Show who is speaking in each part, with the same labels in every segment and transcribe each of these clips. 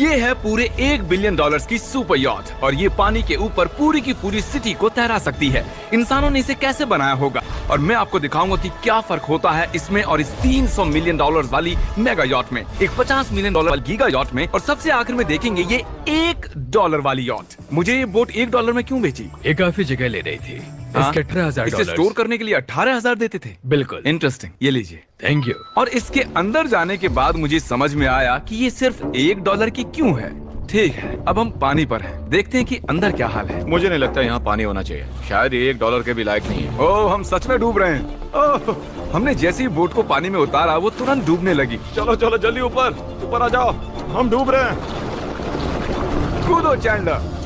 Speaker 1: ये है पूरे $1 बिलियन की सुपर यॉट और ये पानी के ऊपर पूरी की पूरी सिटी को तैरा सकती है। इंसानों ने इसे कैसे बनाया होगा और मैं आपको दिखाऊंगा कि क्या फर्क होता है इसमें और इस $300 मिलियन वाली मेगा यॉट में, एक $50 मिलियन वाली गीगा यॉट में, और सबसे आखिर में देखेंगे ये $1 वाली यॉट। मुझे ये बोट $1 में क्यों बेची?
Speaker 2: ये काफी जगह ले रही थी। इसके $18,000
Speaker 1: इसे स्टोर करने के लिए 18,000 देते थे।
Speaker 2: बिल्कुल।
Speaker 1: इंटरेस्टिंग, ये लीजिए।
Speaker 2: Thank you.
Speaker 1: और इसके अंदर जाने के बाद मुझे समझ में आया कि ये सिर्फ $1 की क्यों है। ठीक है, अब हम पानी पर हैं। देखते हैं कि अंदर क्या हाल है।
Speaker 3: मुझे नहीं लगता यहाँ पानी होना चाहिए। शायद ये $1 के भी लायक नहीं है।
Speaker 1: ओह, हम सच में डूब रहे हैं। ओह, हमने जैसे ही बोट को पानी में उतारा वो तुरंत डूबने लगी।
Speaker 3: चलो चलो जल्दी ऊपर ऊपर आ जाओ, हम डूब रहे हैं।
Speaker 1: कूदो चैंडलर।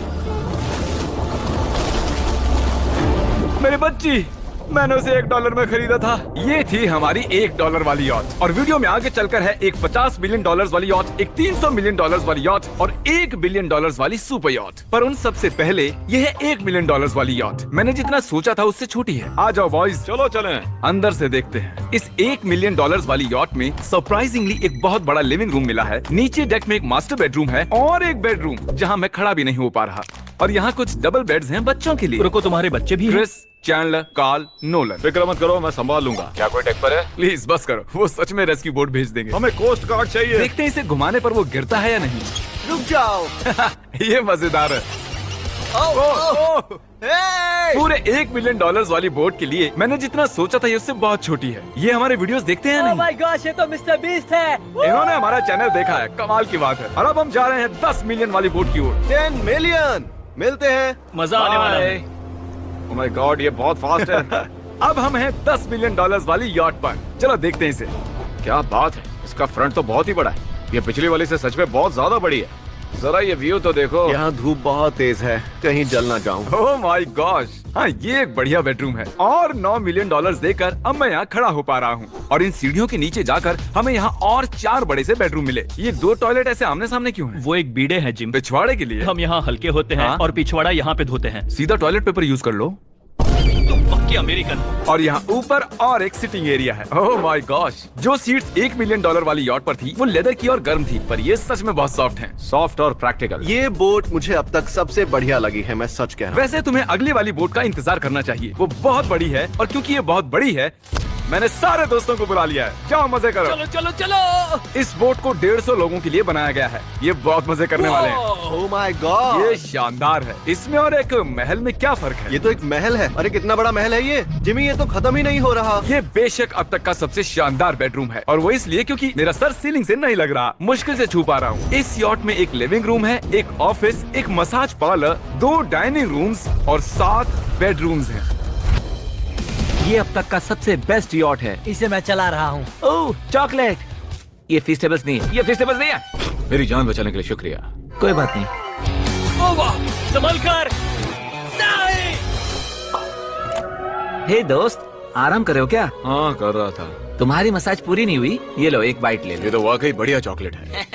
Speaker 1: मेरी बच्ची, मैंने उसे $1 में खरीदा था। ये थी हमारी $1 वाली यॉट और वीडियो में आगे चलकर है एक $50 मिलियन वाली यॉट, एक $300 मिलियन वाली यॉट और $1 बिलियन वाली सुपर यॉट। पर उन सबसे पहले ये है $1 मिलियन वाली यॉट। मैंने जितना सोचा था उससे छोटी है। आ जाओ बॉयज,
Speaker 3: चलो चलें।
Speaker 1: अंदर से देखते हैं। इस $1 मिलियन वाली यॉट में सरप्राइजिंगली एक बहुत बड़ा लिविंग रूम मिला है। नीचे डेक में एक मास्टर बेडरूम है और एक बेडरूम जहाँ मैं खड़ा भी नहीं हो पा रहा। और यहाँ कुछ डबल बेड्स हैं बच्चों के लिए।
Speaker 2: रुको, तुम्हारे बच्चे भी हैं?
Speaker 1: Chris, Chandler, Carl, Nolan.
Speaker 3: फिक्र मत करो, मैं संभाल लूंगा। क्या कोई डेक पर है?
Speaker 1: प्लीज बस करो, वो सच में रेस्क्यू बोट भेज देंगे।
Speaker 3: हमें कोस्ट गार्ड चाहिए।
Speaker 1: देखते हैं इसे घुमाने पर वो गिरता है या नहीं।
Speaker 4: रुक जाओ।
Speaker 1: ये मजेदार है। पूरे $1 मिलियन वाली बोट के लिए मैंने जितना सोचा था ये उससे बहुत छोटी है। ये हमारे वीडियोस देखते हैं या नहीं?
Speaker 4: माय गॉश, ये तो मिस्टर बीस्ट है।
Speaker 1: इन्होंने हमारा चैनल देखा है, कमाल की बात है। और अब हम जा रहे हैं 10 मिलियन वाली बोट की ओर।
Speaker 4: 10 मिलियन मिलते हैं।
Speaker 2: मजा आने वाला है।
Speaker 3: ओह माय गॉड, ये बहुत फास्ट है।
Speaker 1: अब हम हैं $10 मिलियन वाली यॉट पर। चलो देखते हैं इसे।
Speaker 3: क्या बात है, इसका फ्रंट तो बहुत ही बड़ा है। ये पिछली वाली से सच में बहुत ज्यादा बड़ी है। जरा ये व्यू तो देखो।
Speaker 4: यहाँ धूप बहुत तेज है, कहीं जल ना जाऊं।
Speaker 1: ओह माय गॉश, हाँ ये एक बढ़िया बेडरूम है। और $9 मिलियन देकर अब मैं यहाँ खड़ा हो पा रहा हूँ। और इन सीढ़ियों के नीचे जाकर हमें यहाँ और 4 बड़े से बेडरूम मिले। ये 2 टॉयलेट ऐसे आमने सामने क्यों हैं?
Speaker 2: वो एक बीड़े हैं जिम।
Speaker 1: पिछवाड़े के लिए।
Speaker 2: हम यहाँ हल्के होते हैं
Speaker 1: हाँ?
Speaker 2: और पिछवाड़ा यहाँ पे धोते हैं।
Speaker 1: सीधा टॉयलेट पेपर यूज कर लो।
Speaker 2: तुम पक्के अमेरिकन।
Speaker 1: और यहाँ ऊपर और एक सिटिंग एरिया है। ओह माय गॉश, जो सीट्स $1 मिलियन वाली यॉट पर थी वो लेदर की और गर्म थी, पर ये सच में बहुत सॉफ्ट हैं।
Speaker 3: सॉफ्ट और प्रैक्टिकल।
Speaker 4: ये बोट मुझे अब तक सबसे बढ़िया लगी है, मैं सच कह रहा हूँ।
Speaker 1: वैसे तुम्हें अगली वाली बोट का इंतजार करना चाहिए, वो बहुत बड़ी है। और क्योंकि ये बहुत बड़ी है मैंने सारे दोस्तों को बुला लिया है। जाओ मजे करो।
Speaker 2: चलो चलो चलो।
Speaker 1: इस बोट को 150 लोगों के लिए बनाया गया है। ये बहुत मजे करने वाले हैं।
Speaker 4: ओह माय गॉड,
Speaker 1: ये शानदार है। इसमें और एक महल में क्या फर्क है?
Speaker 4: ये तो एक महल है। अरे कितना बड़ा महल है ये जिमी, ये तो खत्म ही नहीं हो रहा।
Speaker 1: ये बेशक अब तक का सबसे शानदार बेडरूम है और वो इसलिए क्योंकि मेरा सर सीलिंग से नहीं लग रहा, मुश्किल से छू पा रहा हूँ। इस यॉट में एक लिविंग रूम है, एक ऑफिस, एक मसाज पार्लर, 2 डाइनिंग रूम्स और 7 बेडरूम्स हैं।
Speaker 5: ये अब तक का सबसे बेस्ट यॉट है।
Speaker 6: इसे मैं चला रहा हूँ।
Speaker 5: ओह चॉकलेट। ये फीस्टेबल्स नहीं है, ये फीस्टेबल्स नहीं है।
Speaker 3: मेरी जान बचाने के लिए शुक्रिया।
Speaker 5: कोई बात नहीं।
Speaker 2: ओ वाह, संभल कर।
Speaker 5: हे दोस्त, आराम कर रहे हो क्या?
Speaker 3: हाँ कर रहा था।
Speaker 5: तुम्हारी मसाज पूरी नहीं हुई? ये लो एक बाइट ले लो।
Speaker 3: ये तो वाकई बढ़िया चॉकलेट है।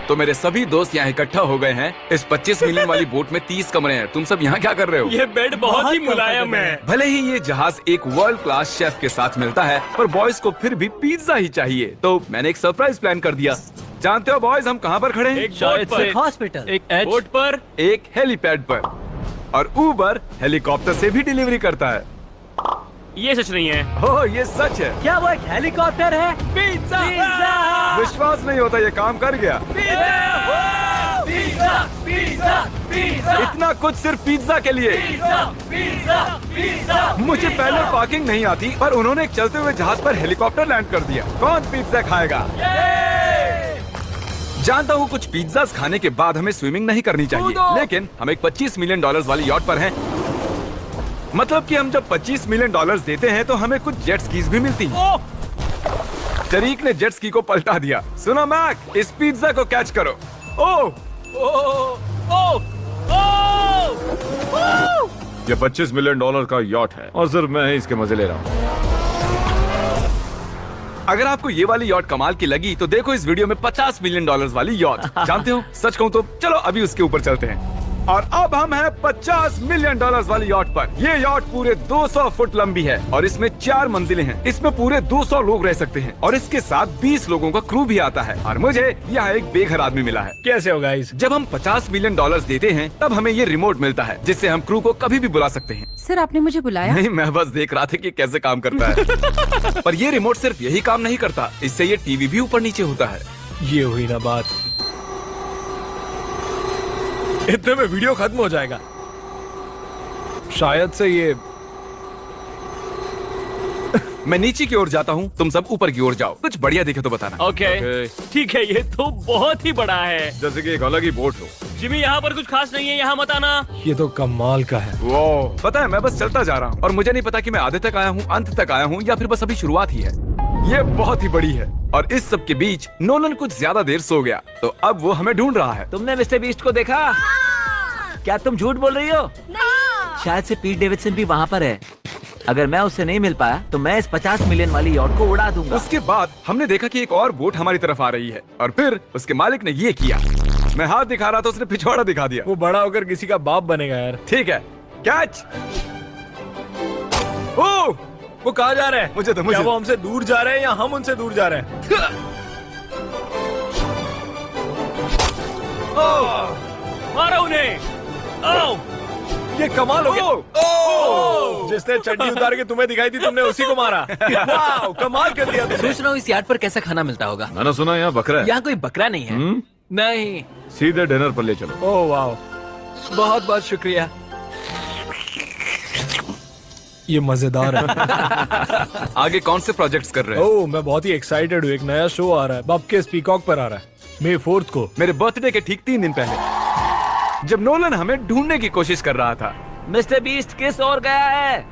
Speaker 1: तो मेरे सभी दोस्त यहाँ इकट्ठा हो गए हैं। इस 25 मिलियन वाली बोट में 30 कमरे हैं। तुम सब यहाँ क्या कर रहे हो?
Speaker 2: ये बेड बहुत ही मुलायम है।
Speaker 1: भले ही ये जहाज एक वर्ल्ड क्लास शेफ के साथ मिलता है, पर बॉयज को फिर भी पिज्जा ही चाहिए। तो मैंने एक सरप्राइज प्लान कर दिया। जानते हो बॉयज हम कहाँ पर खड़े हैं?
Speaker 2: एक बोट पर,
Speaker 6: हॉस्पिटल,
Speaker 2: एक बोट पर,
Speaker 1: एक हेलीपैड पर। और उबर हेलीकॉप्टर से भी डिलीवरी करता है।
Speaker 2: ये सच नहीं है।
Speaker 1: ओह ये सच है।
Speaker 6: क्या वो एक हेलीकॉप्टर है?
Speaker 1: पिज्जा।
Speaker 6: पिज्जा!
Speaker 1: विश्वास नहीं होता, ये काम कर गया।
Speaker 6: पिज्जा! पिज्जा! पिज्जा!
Speaker 1: इतना कुछ सिर्फ पिज्जा के लिए। मुझे पहले पार्किंग नहीं आती, पर उन्होंने एक चलते हुए जहाज पर हेलीकॉप्टर लैंड कर दिया। कौन पिज्जा खाएगा? जानता हूँ कुछ पिज्जास खाने के बाद हमें स्विमिंग नहीं करनी चाहिए, लेकिन हम एक $25 मिलियन वाली यॉट पर हैं। मतलब कि हम जब $25 मिलियन देते हैं तो हमें कुछ जेट स्कीज भी मिलती हैं। तरीक ने जेट स्की को पलटा दिया। सुनो मैक, इस पिज्जा को कैच करो। ओह
Speaker 3: ये $25 मिलियन का यॉट है और सिर्फ मैं ही इसके मजे ले रहा हूँ।
Speaker 1: अगर आपको ये वाली यॉट कमाल की लगी तो देखो इस वीडियो में $50 मिलियन वाली यॉट। जानते हो, सच कहूँ तो चलो अभी उसके ऊपर चलते हैं। और अब हम हैं 50 मिलियन डॉलर्स वाली यॉट पर। ये यॉट पूरे 200 फुट लंबी है और इसमें 4 मंजिलें हैं। इसमें पूरे 200 लोग रह सकते हैं और इसके साथ 20 लोगों का क्रू भी आता है। और मुझे यहाँ एक बेघर आदमी मिला है।
Speaker 2: कैसे हो गाइस?
Speaker 1: जब हम 50 मिलियन डॉलर्स देते हैं तब हमें ये रिमोट मिलता है जिससे हम क्रू को कभी भी बुला सकते हैं।
Speaker 7: सर आपने मुझे बुलाया?
Speaker 1: नहीं, मैं बस देख रहा था कि कैसे काम करता है। पर ये रिमोट सिर्फ यही काम नहीं करता, इससे ये टीवी भी ऊपर नीचे होता है।
Speaker 2: ये हुई ना बात। इतने में वीडियो खत्म हो जाएगा। शायद से ये
Speaker 1: मैं नीचे की ओर जाता हूँ, तुम सब ऊपर की ओर जाओ। कुछ बढ़िया दिखे तो बताना।
Speaker 2: ओके ठीक है। ये तो बहुत ही बड़ा है।
Speaker 3: जैसे कि एक अलग ही बोट हो।
Speaker 2: जिमी यहाँ पर कुछ खास नहीं है, यहाँ मत आना।
Speaker 8: ये तो कमाल का है।
Speaker 1: वो पता है, मैं बस चलता जा रहा हूँ और मुझे नहीं पता कि मैं आधे तक आया हूँ, अंत तक आया हूँ या फिर बस अभी शुरुआत ही है। ये बहुत ही बड़ी है और इस सब के बीच नोलन कुछ ज्यादा देर सो गया, तो अब वो हमें ढूंढ रहा है।
Speaker 5: तुमने मिस्टर बीस्ट को देखा? क्या तुम झूठ बोल रही हो? शायद से पीट डेविडसन भी वहाँ पर है। अगर मैं उससे नहीं मिल पाया तो मैं इस 50 मिलियन वाली यॉट को उड़ा दूंगा।
Speaker 1: उसके बाद हमने देखा कि एक और बोट हमारी तरफ आ रही है और फिर उसके मालिक ने ये किया। मैं हाथ दिखा रहा था, उसने पिछवाड़ा दिखा दिया।
Speaker 8: वो बड़ा होकर किसी का बाप बनेगा यार।
Speaker 1: ठीक है, कैच। ओह,
Speaker 8: वो कहाँ जा रहे हैं?
Speaker 1: मुझे तो
Speaker 8: क्या वो हमसे दूर जा रहे हैं या हम उनसे दूर जा रहे हैं?
Speaker 2: मारो उन्हें। ओह,
Speaker 8: ये कमाल हो गया। जिसने चड्डी उतार के तुम्हें दिखाई थी तुमने उसी को मारा। वाह, कमाल कर दिया तुमने।
Speaker 6: सोच रहा हूँ इस यार्ड पर कैसा खाना मिलता होगा।
Speaker 3: मैंने सुना यहाँ बकरा है।
Speaker 6: यहाँ कोई बकरा नहीं है। नहीं।
Speaker 3: सीधे डिनर पर ले चलो।
Speaker 8: ओह वाह,
Speaker 6: बहुत बहुत शुक्रिया।
Speaker 8: ये मजेदार है।
Speaker 1: आगे कौन से प्रोजेक्ट्स कर रहे हो?
Speaker 8: ओह, मैं बहुत ही एक्साइटेड हूँ। एक नया शो आ रहा है, बपकेस पीकॉक पर आ रहा है May 4th को।
Speaker 1: मेरे बर्थडे के ठीक 3 दिन पहले, जब नोलन हमें ढूंढने की कोशिश कर रहा था।
Speaker 5: मिस्टर बीस्ट किस ओर गया है?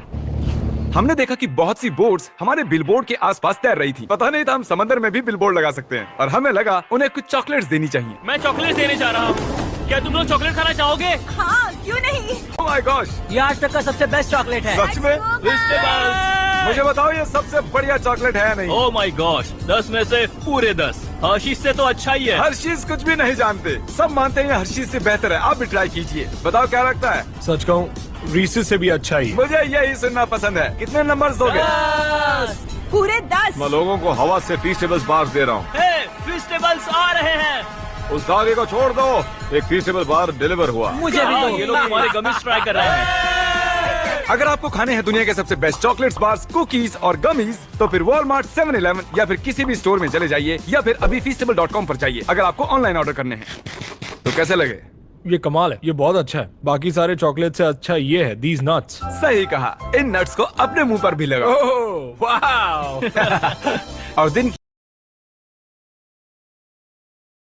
Speaker 1: हमने देखा कि बहुत सी बोट्स हमारे बिलबोर्ड के आसपास तैर रही थी। पता नहीं था हम समंदर में भी बिलबोर्ड लगा सकते हैं और हमें लगा उन्हें कुछ चॉकलेट्स देनी चाहिए।
Speaker 2: मैं चॉकलेट देने जा रहा हूँ। क्या तुम लोग चॉकलेट खाना चाहोगे?
Speaker 7: हाँ, क्यों नहीं?
Speaker 1: ओह माय गॉश,
Speaker 6: ये आज तक का सबसे बेस्ट चॉकलेट है।
Speaker 1: सच में? मुझे बताओ, ये सबसे बढ़िया चॉकलेट है या नहीं?
Speaker 2: ओह माय गॉश, 10 में से पूरे 10। हर्शीज से तो अच्छा ही है।
Speaker 1: हर्शीज कुछ भी नहीं जानते, सब मानते हैं हर्शीज से बेहतर है। आप भी ट्राई कीजिए, बताओ क्या लगता है।
Speaker 8: सच कहूँ रीसेस से भी अच्छा ही।
Speaker 1: मुझे यही सुनना पसंद है। कितने नंबर्स दोगे?
Speaker 7: पूरे 10।
Speaker 3: मैं लोगों को हवा से फीस्टेबल्स बार दे रहा हूँ।
Speaker 2: फेस्टिवल्स आ रहे हैं।
Speaker 3: उस धागे को छोड़ दो। एक फीस्टेबल बार डिलीवर हुआ।
Speaker 6: मुझे भी
Speaker 2: हाँ,
Speaker 6: दो।
Speaker 2: ये लोग हमारे गमिस ट्राई कर रहे हैं।
Speaker 1: अगर आपको खाने हैं दुनिया के सबसे बेस्ट चॉकलेट्स, बार्स, कुकीज और गमीज, तो फिर वॉलमार्ट, 7-Eleven या फिर किसी भी स्टोर में चले जाइए या फिर अभी feastable.com पर जाइए अगर आपको ऑनलाइन ऑर्डर करने हैं। तो कैसे लगे?
Speaker 8: ये कमाल है, ये बहुत अच्छा है। बाकी सारे चॉकलेट से अच्छा ये है, these nuts।
Speaker 1: सही कहा, इन नट्स को अपने मुंह पर भी लगाओ।
Speaker 8: ओह वाह।
Speaker 1: और दिन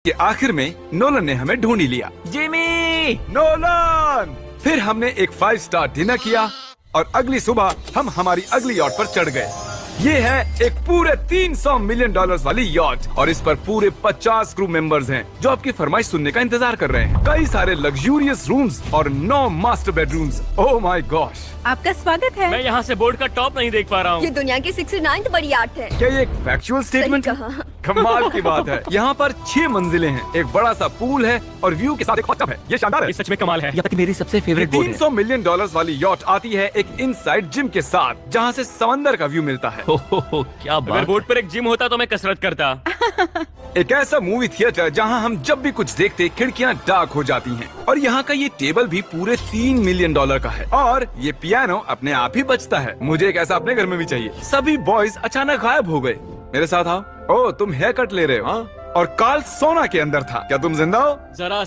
Speaker 1: के आखिर में नोलन ने हमें ढूंढ ही लिया।
Speaker 5: जिमी!
Speaker 1: नोलन! फिर हमने एक 5 स्टार डिनर किया और अगली सुबह हम हमारी अगली यॉट पर चढ़ गए। ये है एक पूरे 300 मिलियन डॉलर्स वाली यॉट और इस पर पूरे 50 क्रू मेंबर्स हैं जो आपकी फरमाइश सुनने का इंतजार कर रहे हैं। कई सारे लग्जूरियस रूम्स और 9 master bedrooms. Oh my gosh,
Speaker 7: आपका स्वागत है।
Speaker 2: मैं यहाँ से बोर्ड का टॉप नहीं देख पा रहा
Speaker 9: ये
Speaker 2: हूँ।
Speaker 9: दुनिया की 69th बड़ी आर्ट है।
Speaker 1: क्या ये एक फैक्चुअल स्टेटमेंट है?
Speaker 9: कहा।
Speaker 1: कमाल की बात है। यहाँ पर 6 मंजिलें हैं, एक बड़ा सा पूल है और व्यू के साथ एक हॉट टब है। ये शानदार है।
Speaker 2: ये सच में कमाल है।
Speaker 5: यह पति मेरी सबसे फेवरेट बोट है।
Speaker 1: 300 मिलियन डॉलर्स वाली यॉट आती है एक इनसाइड जिम के साथ जहाँ से समंदर का व्यू मिलता है।
Speaker 2: क्या अगर बोर्ड पर एक जिम होता तो मैं कसरत करता।
Speaker 1: एक ऐसा मूवी थिएटर जहां हम जब भी कुछ देखते खिड़कियां डार्क हो जाती हैं। और यहाँ का ये टेबल भी पूरे 3 मिलियन डॉलर का है और ये पियानो अपने आप ही बजता है। मुझे एक ऐसा अपने घर में भी चाहिए। सभी बॉयज अचानक गायब हो गए। मेरे साथ आओ। ओह, तुम हेयर कट ले रहे हो? और कार्ल सोना के अंदर था। क्या तुम जिंदा हो?
Speaker 2: जरा